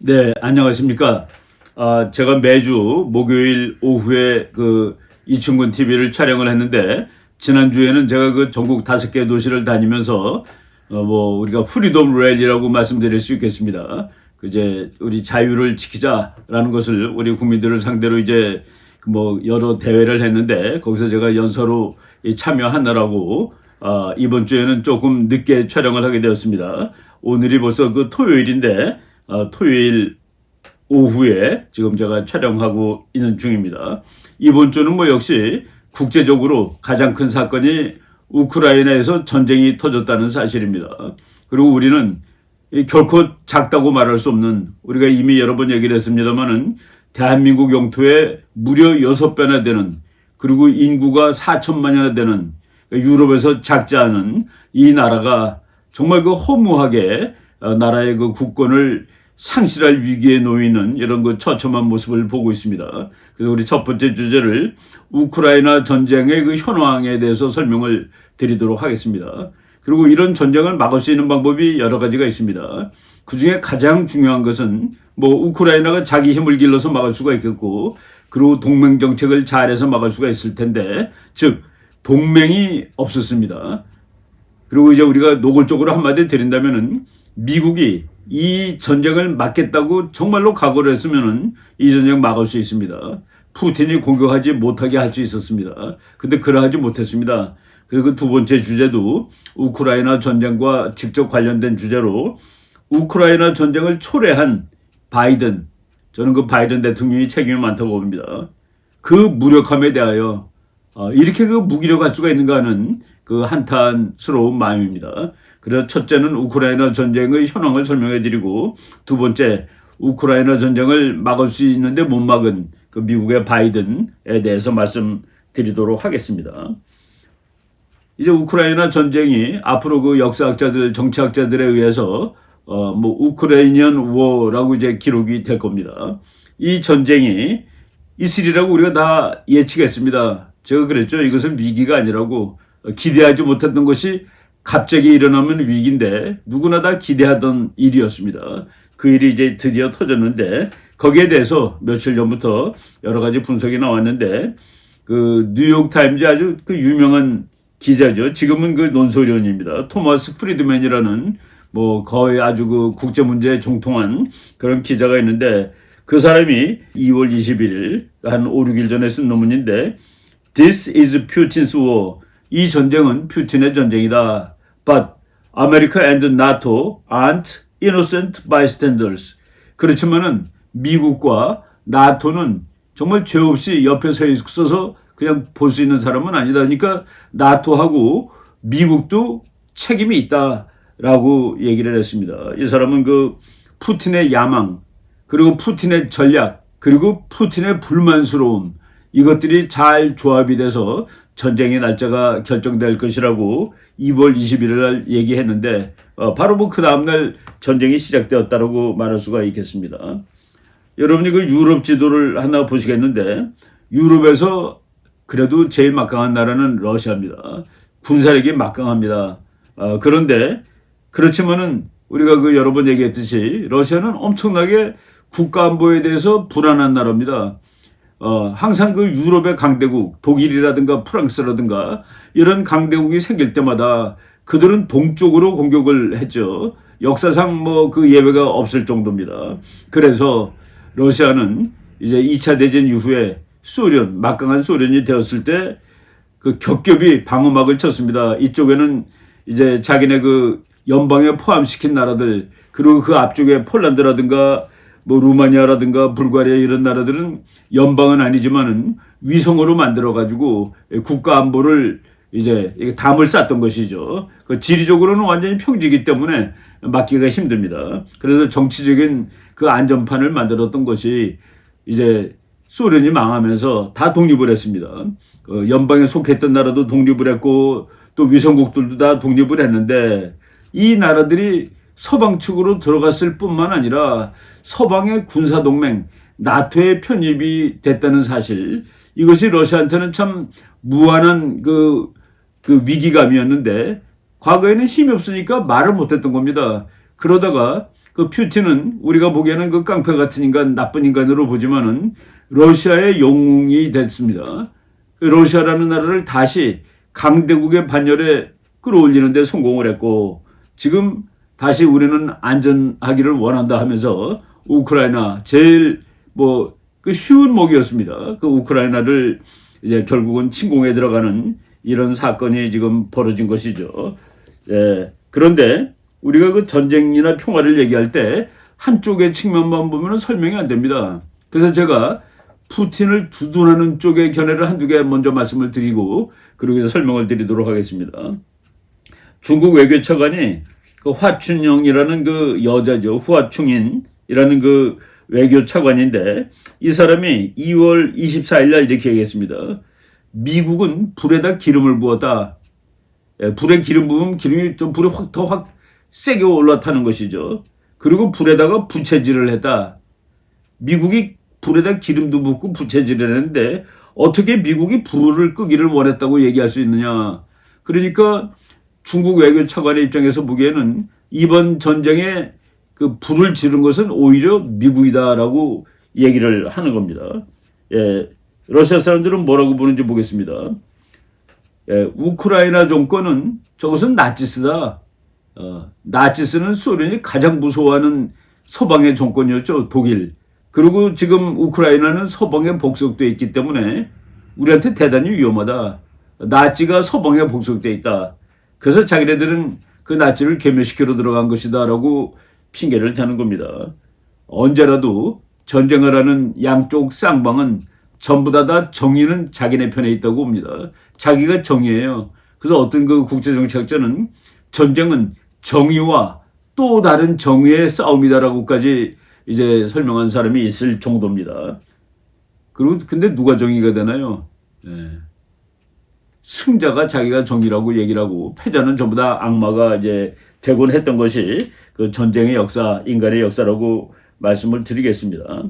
네, 안녕하십니까. 제가 매주 목요일 오후에 이충근 TV를 촬영을 했는데, 지난주에는 제가 그 전국 5개 도시를 다니면서, 우리가 프리덤 랠리라고 말씀드릴 수 있겠습니다. 이제 우리 자유를 지키자라는 것을 우리 국민들을 상대로 이제 여러 대회를 했는데, 거기서 제가 연서로 참여하느라고, 이번 주에는 조금 늦게 촬영을 하게 되었습니다. 오늘이 벌써 토요일인데, 토요일 오후에 지금 제가 촬영하고 있는 중입니다. 이번 주는 역시 국제적으로 가장 큰 사건이 우크라이나에서 전쟁이 터졌다는 사실입니다. 그리고 우리는 결코 작다고 말할 수 없는, 우리가 이미 여러 번 얘기를 했습니다만은 대한민국 영토의 무려 6배나 되는, 그리고 인구가 4천만이나 되는 유럽에서 작지 않은 이 나라가 정말 허무하게 나라의 국권을 상실할 위기에 놓이는 이런 처참한 모습을 보고 있습니다. 그래서 우리 첫 번째 주제를 우크라이나 전쟁의 현황에 대해서 설명을 드리도록 하겠습니다. 그리고 이런 전쟁을 막을 수 있는 방법이 여러 가지가 있습니다. 그 중에 가장 중요한 것은 우크라이나가 자기 힘을 길러서 막을 수가 있겠고, 그리고 동맹 정책을 잘해서 막을 수가 있을 텐데, 즉 동맹이 없었습니다. 그리고 이제 우리가 노골적으로 한마디 드린다면은 미국이 이 전쟁을 막겠다고 정말로 각오를 했으면은 이 전쟁 막을 수 있습니다. 푸틴이 공격하지 못하게 할 수 있었습니다. 근데 그러하지 못했습니다. 그리고 두 번째 주제도 우크라이나 전쟁과 직접 관련된 주제로, 우크라이나 전쟁을 초래한 바이든, 저는 바이든 대통령이 책임이 많다고 봅니다. 그 무력함에 대하여 이렇게 무기력 할 수가 있는가 하는 한탄스러운 마음입니다. 그래서 첫째는 우크라이나 전쟁의 현황을 설명해 드리고, 두 번째 우크라이나 전쟁을 막을 수 있는데 못 막은 미국의 바이든에 대해서 말씀드리도록 하겠습니다. 이제 우크라이나 전쟁이 앞으로 역사학자들, 정치학자들에 의해서 우크라이니언 워라고 이제 기록이 될 겁니다. 이 전쟁이 있으리라고 우리가 다 예측했습니다. 제가 그랬죠. 이것은 위기가 아니라고, 기대하지 못했던 것이 갑자기 일어나면 위기인데 누구나 다 기대하던 일이었습니다. 그 일이 이제 드디어 터졌는데, 거기에 대해서 며칠 전부터 여러 가지 분석이 나왔는데, 뉴욕타임즈 아주 유명한 기자죠. 지금은 논소련입니다. 토마스 프리드맨이라는 거의 아주 국제 문제에 정통한 그런 기자가 있는데, 그 사람이 2월 21일 한 5, 6일 전에 쓴 논문인데, This is Putin's war. 이 전쟁은 푸틴의 전쟁이다. But America and NATO aren't innocent bystanders. 그렇지만은 미국과 나토는 정말 죄 없이 옆에 서 있어서 그냥 볼 수 있는 사람은 아니다. 그러니까 나토하고 미국도 책임이 있다라고 얘기를 했습니다. 이 사람은 푸틴의 야망, 그리고 푸틴의 전략, 그리고 푸틴의 불만스러움, 이것들이 잘 조합이 돼서 전쟁의 날짜가 결정될 것이라고 2월 21일 날 얘기했는데, 바로 그 다음날 전쟁이 시작되었다고 말할 수가 있겠습니다. 여러분이 유럽 지도를 하나 보시겠는데, 유럽에서 그래도 제일 막강한 나라는 러시아입니다. 군사력이 막강합니다. 그런데 그렇지만은 우리가 여러 번 얘기했듯이 러시아는 엄청나게 국가 안보에 대해서 불안한 나라입니다. 항상 유럽의 강대국, 독일이라든가 프랑스라든가 이런 강대국이 생길 때마다 그들은 동쪽으로 공격을 했죠. 역사상 예외가 없을 정도입니다. 그래서 러시아는 이제 2차 대전 이후에 막강한 소련이 되었을 때 겹겹이 방어막을 쳤습니다. 이쪽에는 이제 자기네 연방에 포함시킨 나라들, 그리고 그 앞쪽에 폴란드라든가 루마니아라든가 불가리아 이런 나라들은 연방은 아니지만은 위성으로 만들어가지고 국가 안보를 이제 담을 쌌던 것이죠. 지리적으로는 완전히 평지이기 때문에 막기가 힘듭니다. 그래서 정치적인 안전판을 만들었던 것이 이제 소련이 망하면서 다 독립을 했습니다. 연방에 속했던 나라도 독립을 했고, 또 위성국들도 다 독립을 했는데, 이 나라들이 서방 측으로 들어갔을 뿐만 아니라 서방의 군사동맹 나토에 편입이 됐다는 사실, 이것이 러시아한테는 참 무한한 위기감이었는데, 과거에는 힘이 없으니까 말을 못했던 겁니다. 그러다가 그 푸틴은 우리가 보기에는 그 깡패 같은 인간, 나쁜 인간으로 보지만은 러시아의 영웅이 됐습니다. 러시아라는 나라를 다시 강대국의 반열에 끌어올리는 데 성공을 했고, 지금 다시 우리는 안전하기를 원한다 하면서 우크라이나 제일 그 쉬운 목이었습니다. 그 우크라이나를 이제 결국은 침공에 들어가는 이런 사건이 지금 벌어진 것이죠. 예. 그런데 우리가 그 전쟁이나 평화를 얘기할 때 한쪽의 측면만 보면 설명이 안 됩니다. 그래서 제가 푸틴을 두둔하는 쪽의 견해를 한두 개 먼저 말씀을 드리고 그러기 위해서 설명을 드리도록 하겠습니다. 중국 외교차관이 그 화춘영이라는 그 여자죠. 후아충인이라는 그 외교차관인데 이 사람이 2월 24일 날 이렇게 얘기했습니다. 미국은 불에다 기름을 부었다. 불에 기름 부으면 기름이 좀 불에 더 세게 올라타는 것이죠. 그리고 불에다가 부채질을 했다. 미국이 불에다 기름도 붓고 부채질을 했는데 어떻게 미국이 불을 끄기를 원했다고 얘기할 수 있느냐. 그러니까 중국 외교차관의 입장에서 보기에는 이번 전쟁에 그 불을 지른 것은 오히려 미국이다라고 얘기를 하는 겁니다. 예, 러시아 사람들은 뭐라고 보는지 보겠습니다. 예, 우크라이나 정권은 저것은 나치스다. 나치스는 소련이 가장 무서워하는 서방의 정권이었죠. 독일. 그리고 지금 우크라이나는 서방에 복속되어 있기 때문에 우리한테 대단히 위험하다. 나치가 서방에 복속되어 있다. 그래서 자기네들은 그 나치를 괴멸시키러 들어간 것이다 라고 핑계를 대는 겁니다. 언제라도 전쟁을 하는 양쪽 쌍방은 전부 다 정의는 자기네 편에 있다고 봅니다. 자기가 정의예요. 그래서 어떤 그 국제정치학자는 전쟁은 정의와 또 다른 정의의 싸움이다라고까지 이제 설명한 사람이 있을 정도입니다. 그리고 근데 누가 정의가 되나요? 네. 승자가 자기가 정의라고 얘기를 하고 패자는 전부 다 악마가 이제 되곤 했던 것이 그 전쟁의 역사, 인간의 역사라고 말씀을 드리겠습니다.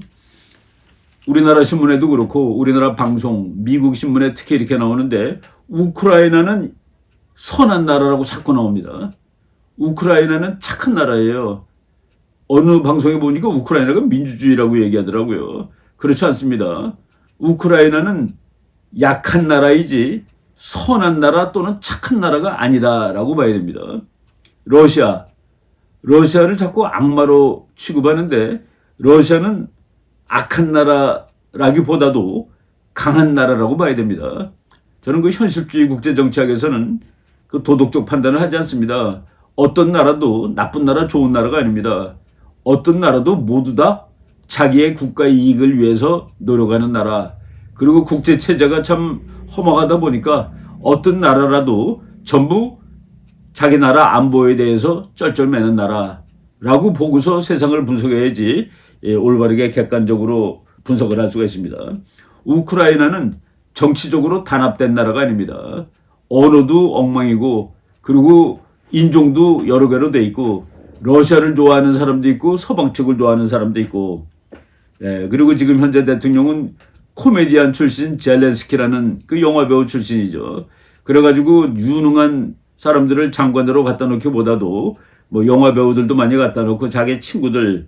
우리나라 신문에도 그렇고 우리나라 방송, 미국 신문에 특히 이렇게 나오는데 우크라이나는 선한 나라라고 자꾸 나옵니다. 우크라이나는 착한 나라예요. 어느 방송에 보니까 우크라이나가 민주주의라고 얘기하더라고요. 그렇지 않습니다. 우크라이나는 약한 나라이지 선한 나라 또는 착한 나라가 아니다라고 봐야 됩니다. 러시아를 자꾸 악마로 취급하는데 러시아는 악한 나라라기보다도 강한 나라라고 봐야 됩니다. 저는 그 현실주의 국제정치학에서는 그 도덕적 판단을 하지 않습니다. 어떤 나라도 나쁜 나라, 좋은 나라가 아닙니다. 어떤 나라도 모두 다 자기의 국가 이익을 위해서 노력하는 나라. 그리고 국제체제가 참 허망하다 보니까 어떤 나라라도 전부 자기 나라 안보에 대해서 쩔쩔매는 나라라고 보고서 세상을 분석해야지 올바르게 객관적으로 분석을 할 수가 있습니다. 우크라이나는 정치적으로 단합된 나라가 아닙니다. 언어도 엉망이고 그리고 인종도 여러 개로 돼 있고 러시아를 좋아하는 사람도 있고 서방 측을 좋아하는 사람도 있고 그리고 지금 현재 대통령은 코미디언 출신 젤렌스키라는 그 영화배우 출신이죠. 그래가지고 유능한 사람들을 장관으로 갖다 놓기보다도 뭐 영화배우들도 많이 갖다 놓고 자기 친구들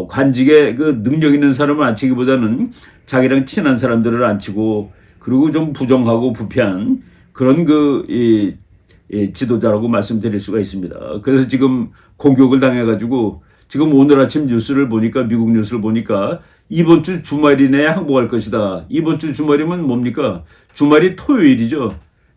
관직에 그 능력 있는 사람을 앉히기보다는 자기랑 친한 사람들을 앉히고 그리고 좀 부정하고 부패한 그런 지도자라고 말씀드릴 수가 있습니다. 그래서 지금 공격을 당해가지고 지금 오늘 아침 뉴스를 보니까 미국 뉴스를 보니까 이번 주 주말 이내에 항복할 것이다. 이번 주 주말이면 뭡니까? 주말이 토요일이죠.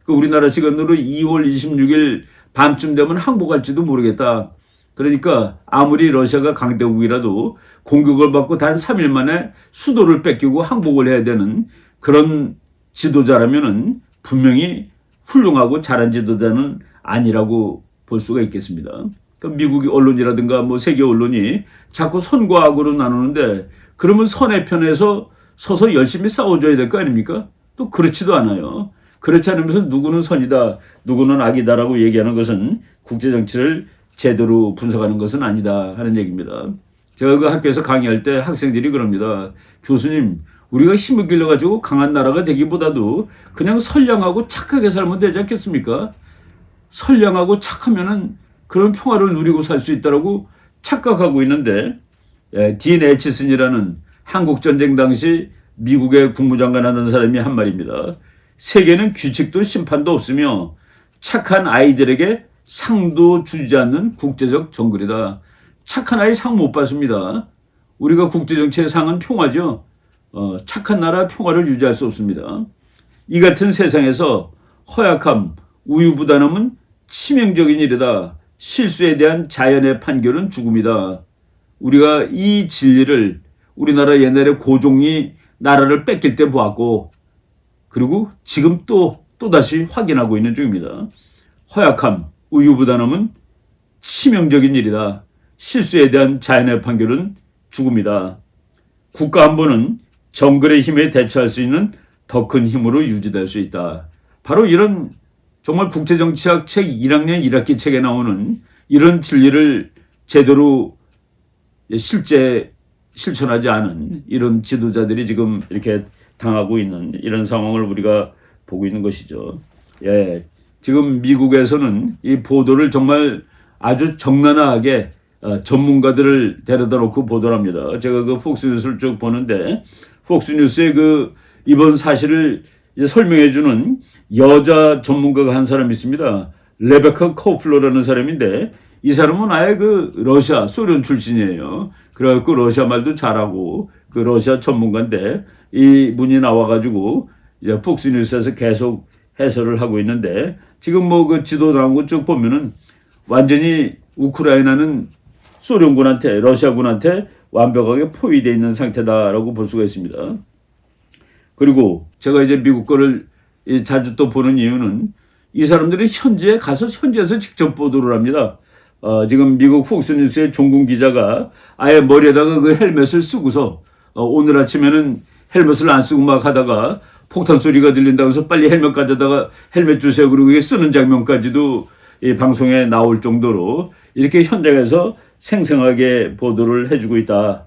우리나라 시간으로 2월 26일 밤쯤 되면 항복할지도 모르겠다. 그러니까 아무리 러시아가 강대국이라도 공격을 받고 단 3일 만에 수도를 뺏기고 항복을 해야 되는 그런 지도자라면은 분명히 훌륭하고 잘한 지도자는 아니라고 볼 수가 있겠습니다. 그러니까 미국 언론이라든가 뭐 세계 언론이 자꾸 선과 악으로 나누는데 그러면 선의 편에서 서서 열심히 싸워줘야 될 거 아닙니까? 또 그렇지도 않아요. 그렇지 않으면서 누구는 선이다, 누구는 악이다라고 얘기하는 것은 국제정치를 제대로 분석하는 것은 아니다 하는 얘기입니다. 제가 그 학교에서 강의할 때 학생들이 그럽니다. 교수님, 우리가 힘을 길러가지고 강한 나라가 되기보다도 그냥 선량하고 착하게 살면 되지 않겠습니까? 선량하고 착하면은 그런 평화를 누리고 살 수 있다라고 착각하고 있는데 딘 애치슨이라는 한국전쟁 당시 미국의 국무장관 하는 사람이 한 말입니다. 세계는 규칙도 심판도 없으며 착한 아이들에게 상도 주지 않는 국제적 정글이다. 착한 아이 상 못 받습니다. 우리가 국제정치의 상은 평화죠. 착한 나라 평화를 유지할 수 없습니다. 이 같은 세상에서 허약함, 우유부단함은 치명적인 일이다. 실수에 대한 자연의 판결은 죽음이다. 우리가 이 진리를 우리나라 옛날에 고종이 나라를 뺏길 때 보았고 그리고 지금 또다시 확인하고 있는 중입니다. 허약함, 우유부단함은 치명적인 일이다. 실수에 대한 자연의 판결은 죽음이다. 국가 안보는 정글의 힘에 대처할 수 있는 더 큰 힘으로 유지될 수 있다. 바로 이런 정말 국제정치학 책 1학년 1학기 책에 나오는 이런 진리를 제대로 실천하지 않은 이런 지도자들이 지금 이렇게 당하고 있는 이런 상황을 우리가 보고 있는 것이죠. 지금 미국에서는 이 보도를 정말 아주 적나라하게 전문가들을 데려다 놓고 보도를 합니다. 제가 그 폭스뉴스를 쭉 보는데 폭스뉴스의 그 이번 사실을 이제 설명해 주는 여자 전문가가 한 사람이 있습니다. 레베카 코플러라는 사람인데 이 사람은 아예 그 러시아, 소련 출신이에요. 그래갖고 러시아 말도 잘하고 그 러시아 전문가인데 이 분이 나와가지고 이제 폭스뉴스에서 계속 해설을 하고 있는데 지금 뭐 그 지도 나온 거 쭉 보면은 완전히 우크라이나는 소련군한테 러시아군한테 완벽하게 포위되어 있는 상태다라고 볼 수가 있습니다. 그리고 제가 이제 미국 거를 자주 또 보는 이유는 이 사람들이 현지에서 직접 보도를 합니다. 지금 미국 폭스뉴스의 종군 기자가 아예 머리에다가 그 헬멧을 쓰고서 오늘 아침에는 헬멧을 안 쓰고 막 하다가 폭탄 소리가 들린다고 해서 빨리 헬멧 가져다가 헬멧 주세요. 그리고 이게 쓰는 장면까지도 이 방송에 나올 정도로 이렇게 현장에서 생생하게 보도를 해주고 있다.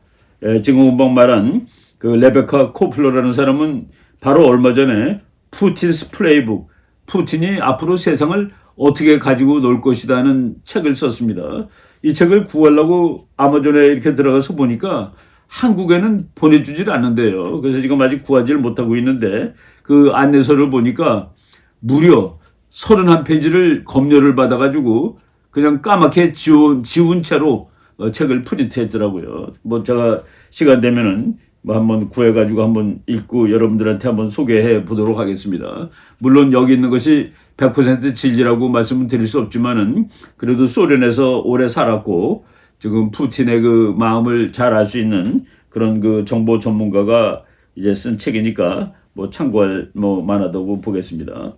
지금 금방 말한 그 레베카 코플러라는 사람은 바로 얼마 전에 푸틴스 플레이북, 푸틴이 앞으로 세상을 어떻게 가지고 놀 것이다는 책을 썼습니다. 이 책을 구하려고 아마존에 이렇게 들어가서 보니까 한국에는 보내주질 않는데요. 그래서 지금 아직 구하지를 못하고 있는데 그 안내서를 보니까 무려 31페이지를 검열을 받아가지고 그냥 까맣게 지운 채로 책을 프린트했더라고요. 뭐 제가 시간 되면은 뭐 한번 구해가지고 한번 읽고 여러분들한테 한번 소개해 보도록 하겠습니다. 물론 여기 있는 것이 100% 진리라고 말씀을 드릴 수 없지만은 그래도 소련에서 오래 살았고 지금 푸틴의 그 마음을 잘 알 수 있는 그런 그 정보 전문가가 이제 쓴 책이니까 뭐 참고할 뭐 만하다고 보겠습니다.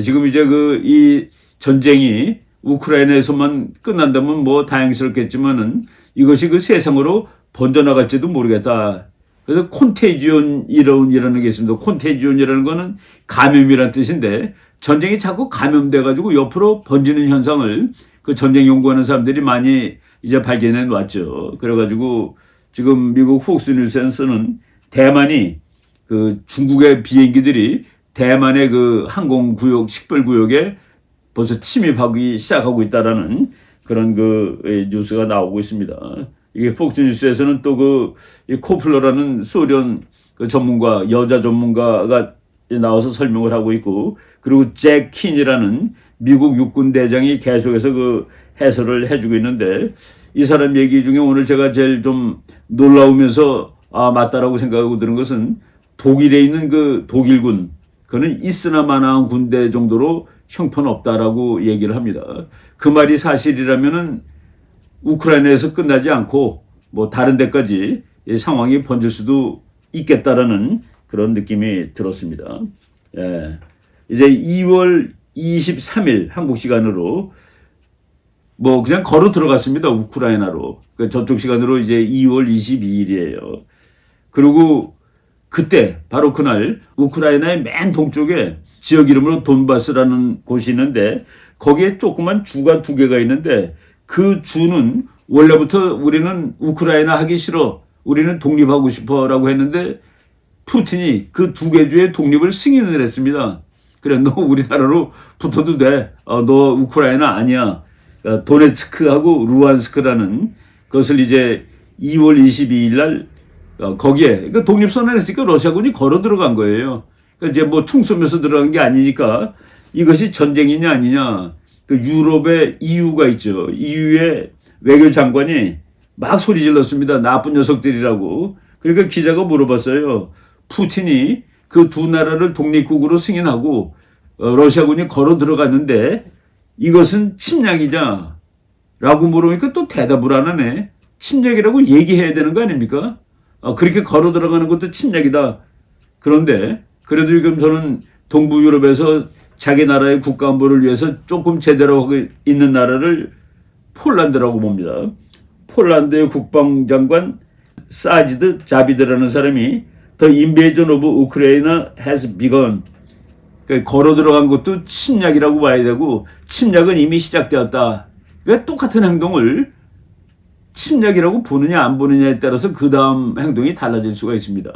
지금 이제 그 이 전쟁이 우크라이나에서만 끝난다면 뭐 다행스럽겠지만은 이것이 그 세상으로 번져나갈지도 모르겠다. 그래서 콘테지온이라는 게 있습니다. 콘테지온이라는 거는 감염이라는 뜻인데 전쟁이 자꾸 감염돼가지고 옆으로 번지는 현상을 그 전쟁 연구하는 사람들이 많이 이제 발견해 놨죠. 그래가지고 지금 미국 폭스뉴스에서는 대만이 그 중국의 비행기들이 대만의 그 항공구역, 식별구역에 벌써 침입하기 시작하고 있다라는 그런 그 뉴스가 나오고 있습니다. 이게 폭스뉴스에서는 또 그 코플러라는 소련 그 전문가, 여자 전문가가 나와서 설명을 하고 있고, 그리고 잭 킨이라는 미국 육군 대장이 계속해서 그 해설을 해주고 있는데, 이 사람 얘기 중에 오늘 제가 제일 좀 놀라우면서 맞다라고 생각하고 들은 것은 독일에 있는 그 독일군, 그는 있으나 마나한 군대 정도로 형편없다라고 얘기를 합니다. 그 말이 사실이라면은 우크라이나에서 끝나지 않고 뭐 다른 데까지 상황이 번질 수도 있겠다라는 그런 느낌이 들었습니다. 이제 2월 23일 한국 시간으로 뭐 그냥 걸어 들어갔습니다. 우크라이나로. 저쪽 시간으로 이제 2월 22일이에요. 그리고 그때 바로 그날 우크라이나의 맨 동쪽에 지역 이름으로 돈바스라는 곳이 있는데 거기에 조그만 주가 2개가 있는데 그 주는 원래부터 우리는 우크라이나 하기 싫어, 우리는 독립하고 싶어 라고 했는데 푸틴이 그 2개 주의 독립을 승인을 했습니다. 그래, 너 우리나라로 붙어도 돼. 너 우크라이나 아니야. 도네츠크하고 루안스크라는 그것을 이제 2월 22일 날 거기에 그러니까 독립선언을 했으니까 러시아군이 걸어 들어간 거예요. 그러니까 이제 뭐 총 쏘면서 들어간 게 아니니까 이것이 전쟁이냐 아니냐. 그 유럽의 EU가 있죠. EU의 외교장관이 막 소리 질렀습니다. 나쁜 녀석들이라고. 그러니까 기자가 물어봤어요. 푸틴이 그 두 나라를 독립국으로 승인하고 러시아군이 걸어 들어갔는데 이것은 침략이냐? 라고 물으니까 또 대답을 안 하네. 침략이라고 얘기해야 되는 거 아닙니까? 그렇게 걸어 들어가는 것도 침략이다. 그런데 그래도 지금 저는 동부 유럽에서 자기 나라의 국가 안보를 위해서 조금 제대로 하고 있는 나라를 폴란드라고 봅니다. 폴란드의 국방장관 사지드 자비드라는 사람이 The invasion of Ukraine has begun. 그러니까 걸어 들어간 것도 침략이라고 봐야 되고 침략은 이미 시작되었다. 그러니까 똑같은 행동을 침략이라고 보느냐 안 보느냐에 따라서 그 다음 행동이 달라질 수가 있습니다.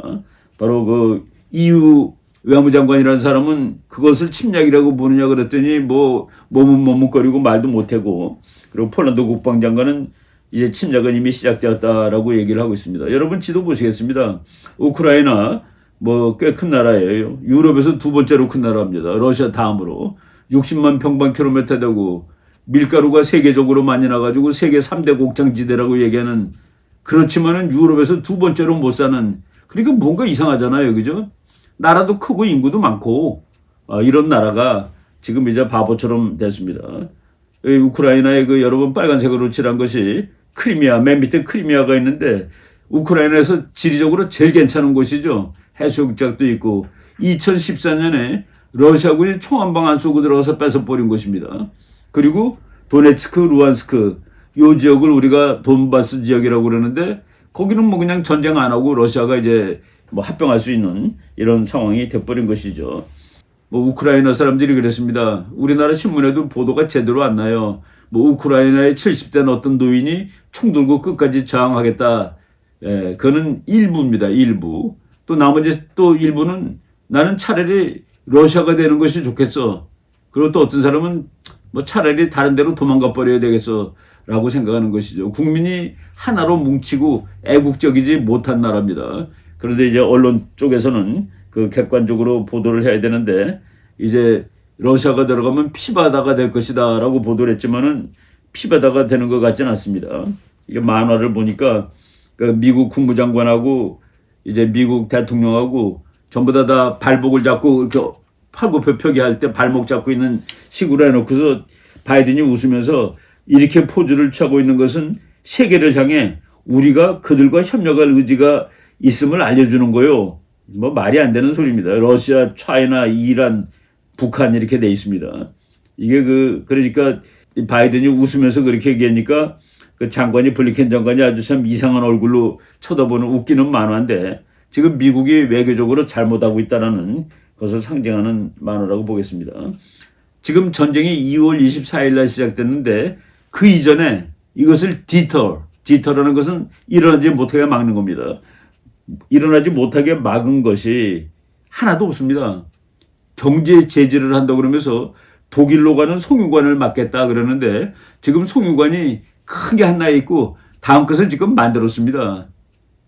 바로 그 EU 외무장관이라는 사람은 그것을 침략이라고 보느냐 그랬더니 뭐 머뭇머뭇거리고 말도 못하고 그리고 폴란드 국방장관은 이제 침략은 이미 시작되었다라고 얘기를 하고 있습니다. 여러분 지도 보시겠습니다. 우크라이나 뭐 꽤 큰 나라예요. 유럽에서 두 번째로 큰 나라입니다. 러시아 다음으로 60만 평방킬로미터 되고 밀가루가 세계적으로 많이 나가지고 세계 3대 곡창지대라고 얘기하는 그렇지만은 유럽에서 두 번째로 못 사는 그러니까 뭔가 이상하잖아요. 그죠? 나라도 크고 인구도 많고 이런 나라가 지금 이제 바보처럼 됐습니다. 우크라이나에 그 여러분 빨간색으로 칠한 것이 크리미아, 맨 밑에 크리미아가 있는데 우크라이나에서 지리적으로 제일 괜찮은 곳이죠. 해수욕장도 있고 2014년에 러시아군이 총 한 방 안 쏘고 들어가서 뺏어버린 곳입니다. 그리고 도네츠크, 루안스크 이 지역을 우리가 돈바스 지역이라고 그러는데 거기는 뭐 그냥 전쟁 안 하고 러시아가 이제 뭐 합병할 수 있는 이런 상황이 돼버린 것이죠. 뭐 우크라이나 사람들이 그랬습니다. 우리나라 신문에도 보도가 제대로 안 나요. 뭐 우크라이나의 70대 어떤 노인이 총 들고 끝까지 저항하겠다. 예, 그거는 일부입니다. 일부. 또 나머지 또 일부는 나는 차라리 러시아가 되는 것이 좋겠어. 그리고 또 어떤 사람은 뭐 차라리 다른 데로 도망가 버려야 되겠어. 라고 생각하는 것이죠. 국민이 하나로 뭉치고 애국적이지 못한 나라입니다. 그런데 이제 언론 쪽에서는 그 객관적으로 보도를 해야 되는데 이제 러시아가 들어가면 피바다가 될 것이다 라고 보도를 했지만은 피바다가 되는 것 같지는 않습니다. 이게 만화를 보니까 그 미국 국무장관하고 이제 미국 대통령하고 전부 다 발목을 잡고 이렇게 팔굽혀펴기 할 때 발목 잡고 있는 식으로 해놓고서 바이든이 웃으면서 이렇게 포즈를 취하고 있는 것은 세계를 향해 우리가 그들과 협력할 의지가 있음을 알려주는 거요. 뭐 말이 안 되는 소리입니다. 러시아, 차이나, 이란, 북한 이렇게 돼 있습니다. 이게 그러니까 바이든이 웃으면서 그렇게 얘기하니까 그 장관이 블링컨 장관이 아주 참 이상한 얼굴로 쳐다보는 웃기는 만화인데 지금 미국이 외교적으로 잘못하고 있다는 것을 상징하는 만화라고 보겠습니다. 지금 전쟁이 2월 24일 날 시작됐는데 그 이전에 이것을 디터라는 것은 일어나지 못하게 막는 겁니다. 일어나지 못하게 막은 것이 하나도 없습니다. 경제 제재를 한다고 그러면서 독일로 가는 송유관을 막겠다 그러는데 지금 송유관이 큰 게 하나 있고 다음 것을 지금 만들었습니다.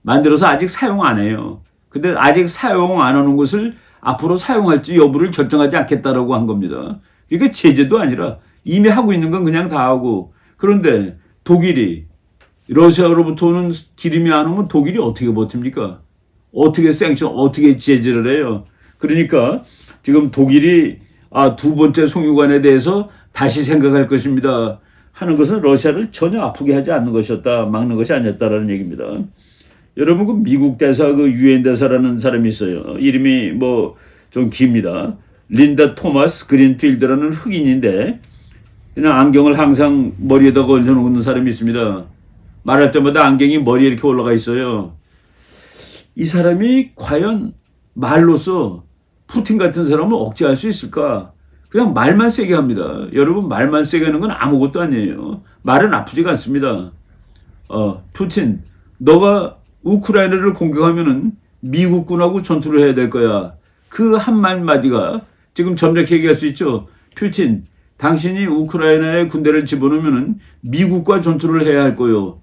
만들어서 아직 사용 안 해요. 근데 아직 사용 안 하는 것을 앞으로 사용할지 여부를 결정하지 않겠다라고 한 겁니다. 그러니까 제재도 아니라 이미 하고 있는 건 그냥 다 하고 그런데 독일이 러시아로부터 오는 기름이 안 오면 독일이 어떻게 버팁니까? 어떻게 어떻게 제재를 해요? 그러니까 지금 독일이 두 번째 송유관에 대해서 다시 생각할 것입니다. 하는 것은 러시아를 전혀 아프게 하지 않는 것이었다. 막는 것이 아니었다라는 얘기입니다. 여러분 그 미국 대사 그 유엔 대사라는 사람이 있어요. 이름이 뭐 좀 깁니다. 린다 토마스 그린필드라는 흑인인데 그냥 안경을 항상 머리에다 걸려놓는 사람이 있습니다. 말할 때마다 안경이 머리에 이렇게 올라가 있어요. 이 사람이 과연 말로써 푸틴 같은 사람을 억제할 수 있을까? 그냥 말만 세게 합니다. 여러분 말만 세게 하는 건 아무것도 아니에요. 말은 아프지가 않습니다. 푸틴 너가 우크라이나를 공격하면은 미국군하고 전투를 해야 될 거야. 그 한마디가 지금 점잖게 얘기할 수 있죠. 푸틴 당신이 우크라이나에 군대를 집어넣으면은 미국과 전투를 해야 할 거요.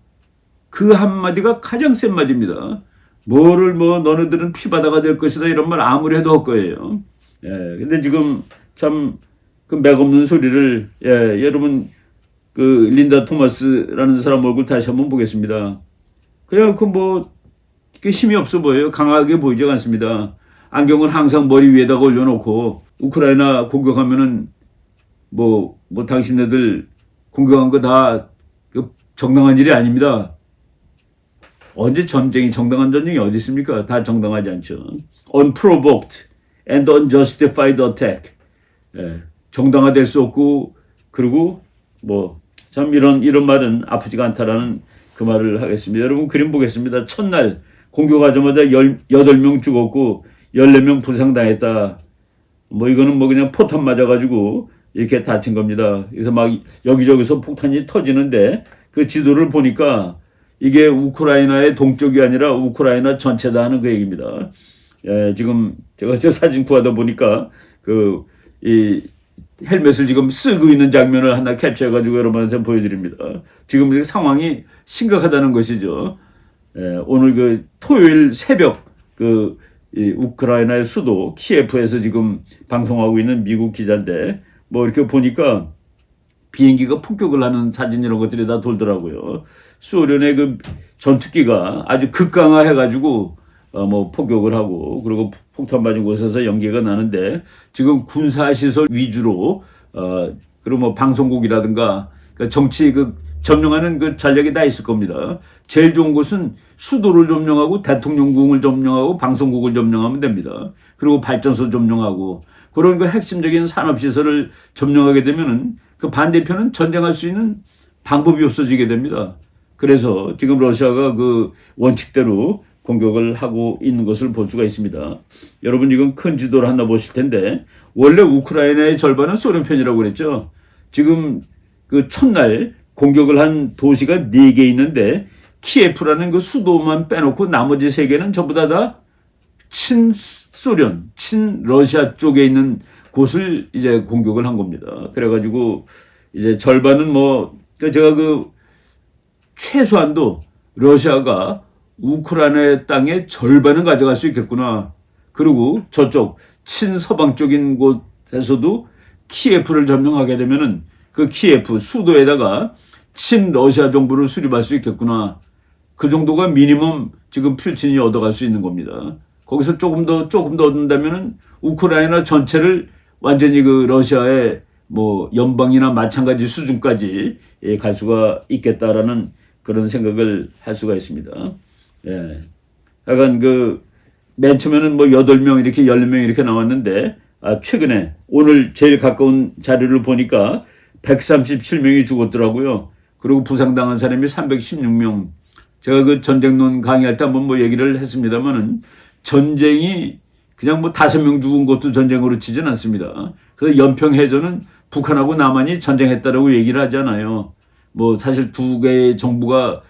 그 한마디가 가장 센 말입니다. 뭐를 너네들은 피바다가 될 것이다 이런 말 아무리 해도 헛거예요. 예, 근데 지금 참 그 맥없는 소리를 여러분 그 린다 토마스라는 사람 얼굴 다시 한번 보겠습니다. 그냥 그 힘이 없어 보여요. 강하게 보이지 않습니다. 안경은 항상 머리 위에다가 올려놓고 우크라이나 공격하면은 당신네들 공격한 거 다 정당한 일이 아닙니다. 언제 정당한 전쟁이 어디 있습니까? 다 정당하지 않죠. Unprovoked and unjustified attack. 정당화될 수 없고 그리고 참 이런 말은 아프지가 않다라는 그 말을 하겠습니다. 여러분 그림 보겠습니다. 첫날 공격하자마자 18명 죽었고 14명 부상당했다. 이거는 그냥 포탄 맞아가지고 이렇게 다친 겁니다. 그래서 여기저기서 폭탄이 터지는데 그 지도를 보니까 이게 우크라이나의 동쪽이 아니라 우크라이나 전체다 하는 그 얘기입니다. 지금 제가 저 사진 구하다 보니까 이 헬멧을 지금 쓰고 있는 장면을 하나 캡처해가지고 여러분한테 보여드립니다. 지금 상황이 심각하다는 것이죠. 오늘 토요일 새벽 이 우크라이나의 수도 키예프에서 지금 방송하고 있는 미국 기자인데 이렇게 보니까 비행기가 폭격을 하는 사진 이런 것들이 다 돌더라고요. 소련의 그 전투기가 아주 극강화해가지고 폭격을 하고 그리고 폭탄 맞은 곳에서 연기가 나는데 지금 군사시설 위주로 그리고 방송국이라든가 정치 점령하는 그 전략이 다 있을 겁니다. 제일 좋은 곳은 수도를 점령하고 대통령궁을 점령하고 방송국을 점령하면 됩니다. 그리고 발전소 점령하고 그런 그 핵심적인 산업시설을 점령하게 되면은 그 반대편은 전쟁할 수 있는 방법이 없어지게 됩니다. 그래서 지금 러시아가 그 원칙대로 공격을 하고 있는 것을 볼 수가 있습니다. 여러분 지금 큰 지도를 하나 보실 텐데 원래 우크라이나의 절반은 소련 편이라고 그랬죠. 지금 그 첫날 공격을 한 도시가 4개 있는데 키예프라는 그 수도만 빼놓고 나머지 3개는 전부 다 친소련, 친러시아 쪽에 있는 곳을 이제 공격을 한 겁니다. 그래가지고 이제 절반은 제가 최소한도 러시아가 우크라이나 땅의 절반은 가져갈 수 있겠구나. 그리고 저쪽 친서방 쪽인 곳에서도 키예프를 점령하게 되면은 그 키예프 수도에다가 친러시아 정부를 수립할 수 있겠구나. 그 정도가 미니멈 지금 푸틴이 얻어갈 수 있는 겁니다. 거기서 조금 더 얻는다면은 우크라이나 전체를 완전히 그 러시아의 연방이나 마찬가지 수준까지 갈 수가 있겠다라는 그런 생각을 할 수가 있습니다. 약간 맨 처음에는 8명 이렇게 14명 이렇게 나왔는데 최근에 오늘 제일 가까운 자료를 보니까 137명이 죽었더라고요. 그리고 부상당한 사람이 316명. 제가 그 전쟁론 강의할 때 한번 얘기를 했습니다만은 전쟁이 그냥 5명 죽은 것도 전쟁으로 치진 않습니다. 그래서 연평해전은 북한하고 남한이 전쟁했다라고 얘기를 하잖아요. 사실 두 개의 정부가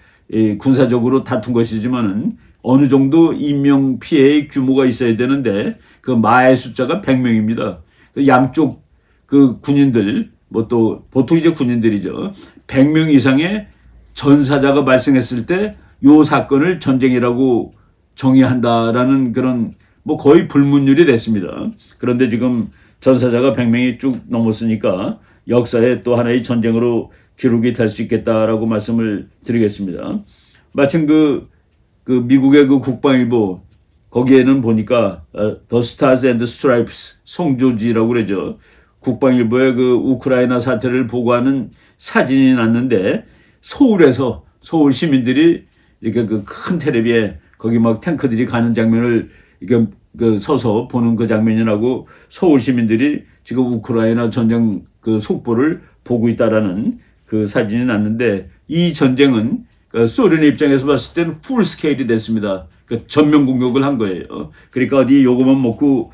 군사적으로 다툰 것이지만은 어느 정도 인명 피해의 규모가 있어야 되는데 그 마의 숫자가 100명입니다. 양쪽 그 군인들 또 보통 이제 군인들이죠. 100명 이상의 전사자가 발생했을 때 요 사건을 전쟁이라고 정의한다라는 그런 거의 불문율이 됐습니다. 그런데 지금 전사자가 100명이 쭉 넘었으니까 역사의 또 하나의 전쟁으로 기록이 될 수 있겠다라고 말씀을 드리겠습니다. 마침 그 미국의 그 국방일보 거기에는 보니까 The Stars and Stripes 송조지라고 그러죠. 국방일보의 그 우크라이나 사태를 보고하는 사진이 났는데 서울에서 서울 시민들이 이렇게 그 큰 텔레비에 거기 탱크들이 가는 장면을 이렇게 서서 보는 그 장면이라고 서울 시민들이 지금 우크라이나 전쟁 그 속보를 보고 있다라는 그 사진이 났는데 이 전쟁은 소련의 입장에서 봤을 때는 풀 스케일이 됐습니다. 전면 공격을 한 거예요. 그러니까 어디 요거만 먹고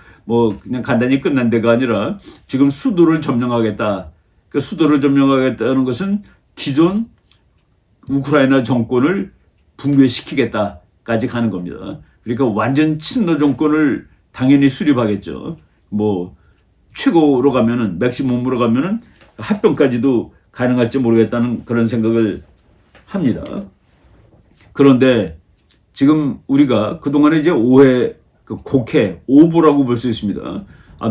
그냥 간단히 끝난 데가 아니라 지금 수도를 점령하겠다. 수도를 점령하겠다는 것은 기존 우크라이나 정권을 붕괴시키겠다까지 가는 겁니다. 그러니까 완전 친러 정권을 당연히 수립하겠죠. 최고로 가면은 맥시멈으로 가면은 합병까지도 가능할지 모르겠다는 그런 생각을 합니다. 그런데 지금 우리가 그동안에 이제 그 곡해, 오보라고 볼 수 있습니다.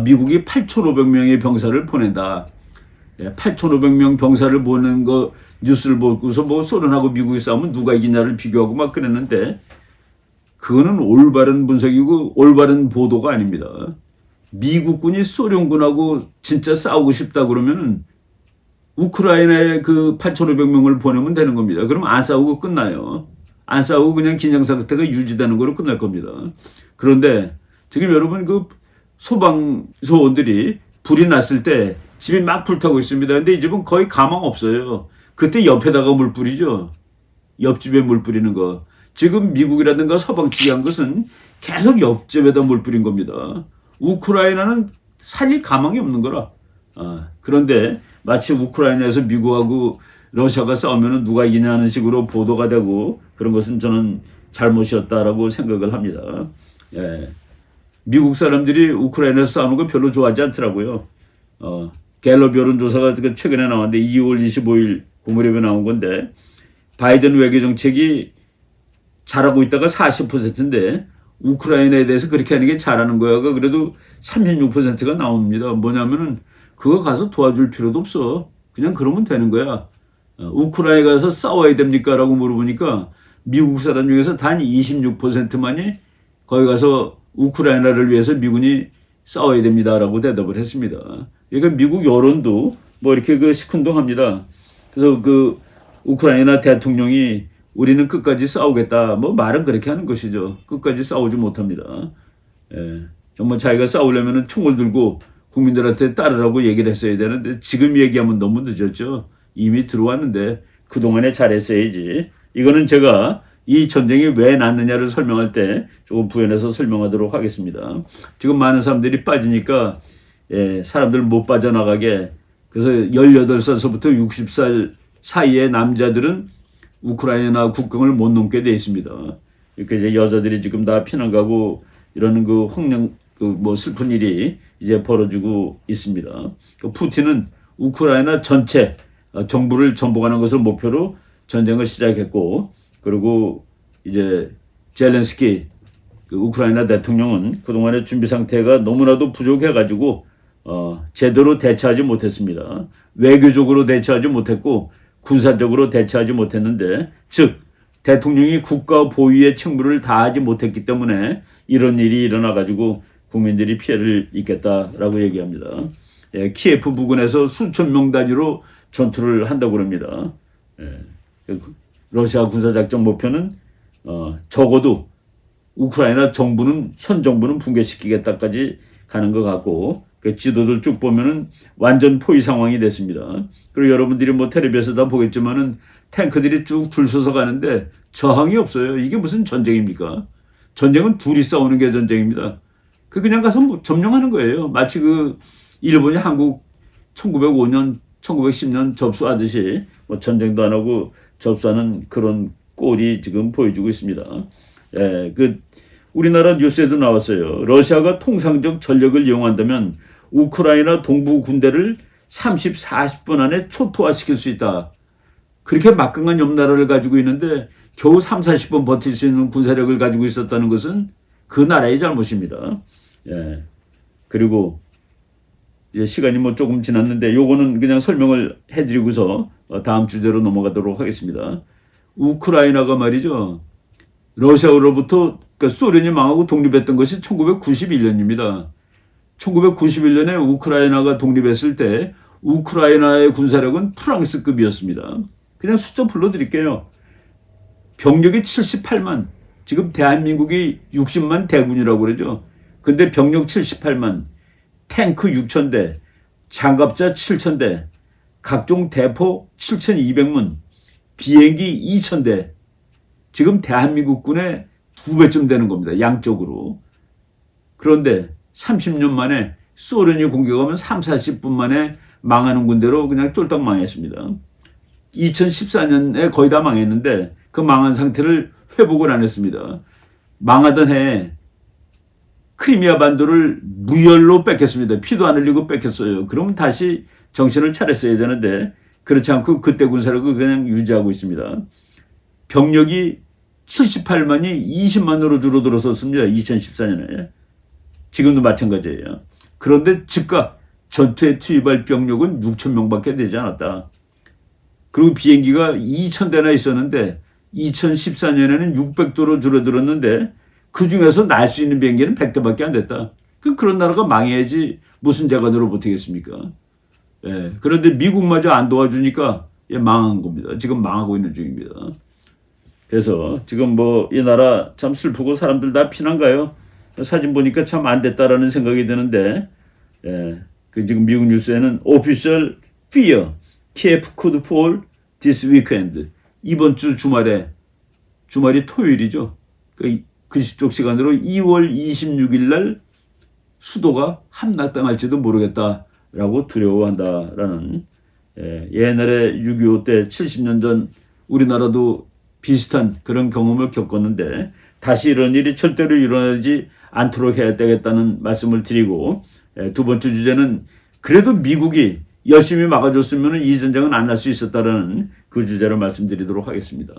미국이 8,500명의 병사를 보낸다. 8,500명 병사를 보낸 거 뉴스를 보고서 뭐 소련하고 미국이 싸우면 누가 이기냐를 비교하고 막 그랬는데 그거는 올바른 분석이고 올바른 보도가 아닙니다. 미국군이 소련군하고 진짜 싸우고 싶다 그러면은 우크라이나에 그 8,500명을 보내면 되는 겁니다. 그럼 안 싸우고 끝나요. 안 싸우고 그냥 긴장상태가 유지되는 거로 끝날 겁니다. 그런데 지금 여러분 그 소방서원들이 불이 났을 때 집이 막 불타고 있습니다. 근데 이 집은 거의 가망 없어요. 그때 옆에다가 물 뿌리죠. 옆집에 물 뿌리는 거. 지금 미국이라든가 서방 측이 한 것은 계속 옆집에다 물 뿌린 겁니다. 우크라이나는 살릴 가망이 없는 거라. 그런데 마치 우크라이나에서 미국하고 러시아가 싸우면 누가 이기냐는 식으로 보도가 되고 그런 것은 저는 잘못이었다라고 생각을 합니다. 미국 사람들이 우크라이나에서 싸우는 거 별로 좋아하지 않더라고요. 갤럽 여론조사가 최근에 나왔는데 2월 25일 그 무렵에 나온 건데 바이든 외교정책이 잘하고 있다가 40%인데 우크라이나에 대해서 그렇게 하는 게 잘하는 거야가 그래도 36%가 나옵니다. 뭐냐면은 그거 가서 도와줄 필요도 없어. 그냥 그러면 되는 거야. 우크라이나에 가서 싸워야 됩니까? 라고 물어보니까 미국 사람 중에서 단 26%만이 거기 가서 우크라이나를 위해서 미군이 싸워야 됩니다라고 대답을 했습니다. 그러니까 미국 여론도 뭐 이렇게 그 시큰둥합니다. 그래서 그 우크라이나 대통령이 우리는 끝까지 싸우겠다. 뭐 말은 그렇게 하는 것이죠. 끝까지 싸우지 못합니다. 정말 자기가 싸우려면 총을 들고 국민들한테 따르라고 얘기를 했어야 되는데 지금 얘기하면 너무 늦었죠. 이미 들어왔는데 그동안에 잘했어야지. 이거는 제가 이 전쟁이 왜 났느냐를 설명할 때 조금 부연해서 설명하도록 하겠습니다. 지금 많은 사람들이 빠지니까 사람들 못 빠져나가게 그래서 18살서부터 60살 사이의 남자들은 우크라이나 국경을 못 넘게 돼 있습니다. 이렇게 이제 여자들이 지금 다 피난 가고 이러는 그 뭐 슬픈 일이 이제 벌어지고 있습니다. 푸틴은 우크라이나 전체 정부를 전복하는 것을 목표로 전쟁을 시작했고, 그리고 이제 젤렌스키 그 우크라이나 대통령은 그동안의 준비 상태가 너무나도 부족해가지고 제대로 대처하지 못했습니다. 외교적으로 대처하지 못했고 군사적으로 대처하지 못했는데, 즉 대통령이 국가 보위의 책무를 다하지 못했기 때문에 이런 일이 일어나가지고 국민들이 피해를 입겠다라고 얘기합니다. 키예프 부근에서 수천 명 단위로 전투를 한다고 합니다. 러시아 군사작전 목표는 적어도 우크라이나 정부는 현 정부는 붕괴시키겠다까지 가는 것 같고, 그 지도들 쭉 보면은 완전 포위 상황이 됐습니다. 그리고 여러분들이 뭐 텔레비에서 다 보겠지만은 탱크들이 쭉 줄 서서 가는데 저항이 없어요. 이게 무슨 전쟁입니까? 전쟁은 둘이 싸우는 게 전쟁입니다. 그냥 가서 뭐 점령하는 거예요. 마치 그 일본이 한국 1905년, 1910년 접수하듯이 뭐 전쟁도 안 하고 접수하는 그런 꼴이 지금 보여주고 있습니다. 그 우리나라 뉴스에도 나왔어요. 러시아가 통상적 전력을 이용한다면 우크라이나 동부 군대를 30, 40분 안에 초토화시킬 수 있다. 그렇게 막강한 옆나라를 가지고 있는데 겨우 3, 40분 버틸 수 있는 군사력을 가지고 있었다는 것은 그 나라의 잘못입니다. 그리고 이제 시간이 뭐 조금 지났는데 요거는 그냥 설명을 해드리고서 다음 주제로 넘어가도록 하겠습니다. 우크라이나가 말이죠. 러시아로부터 그러니까 소련이 망하고 독립했던 것이 1991년입니다. 1991년에 우크라이나가 독립했을 때 우크라이나의 군사력은 프랑스급이었습니다. 그냥 숫자 불러드릴게요. 병력이 78만, 지금 대한민국이 60만 대군이라고 그러죠. 근데 병력 78만, 탱크 6,000대, 장갑차 7,000대, 각종 대포 7,200문, 비행기 2,000대, 지금 대한민국 군의 2배쯤 되는 겁니다. 양쪽으로. 그런데 30년 만에 소련이 공격하면 3, 40분 만에 망하는 군대로 그냥 쫄딱 망했습니다. 2014년에 거의 다 망했는데 그 망한 상태를 회복을 안 했습니다. 망하던 해에 크리미아 반도를 무혈로 뺏겼습니다. 피도 안 흘리고 뺏겼어요. 그러면 다시 정신을 차렸어야 되는데 그렇지 않고 그때 군사력을 그냥 유지하고 있습니다. 병력이 78만이 20만으로 줄어들었었습니다. 2014년에. 지금도 마찬가지예요. 그런데 즉각 전투에 투입할 병력은 6천 명밖에 되지 않았다. 그리고 비행기가 2,000대나 있었는데 2014년에는 600도로 줄어들었는데 그 중에서 날 수 있는 비행기는 100대밖에 안 됐다. 그런 나라가 망해야지 무슨 재간으로 버티겠습니까? 예, 그런데 미국마저 안 도와주니까 망한 겁니다. 지금 망하고 있는 중입니다. 그래서 지금 뭐 이 나라 참 슬프고 사람들 다 피난 가요. 사진 보니까 참 안 됐다라는 생각이 드는데, 예, 그 지금 미국 뉴스에는 official fear Kiev could fall this weekend. 이번 주 주말이 토요일이죠. 그 시쪽 시간으로 2월 26일 날 수도가 함락당할지도 모르겠다라고 두려워한다라는, 옛날에 6.25 때 70년 전 우리나라도 비슷한 그런 경험을 겪었는데 다시 이런 일이 절대로 일어나지 않도록 해야 되겠다는 말씀을 드리고, 두 번째 주제는 그래도 미국이 열심히 막아줬으면 이 전쟁은 안 날 수 있었다라는 그 주제를 말씀드리도록 하겠습니다.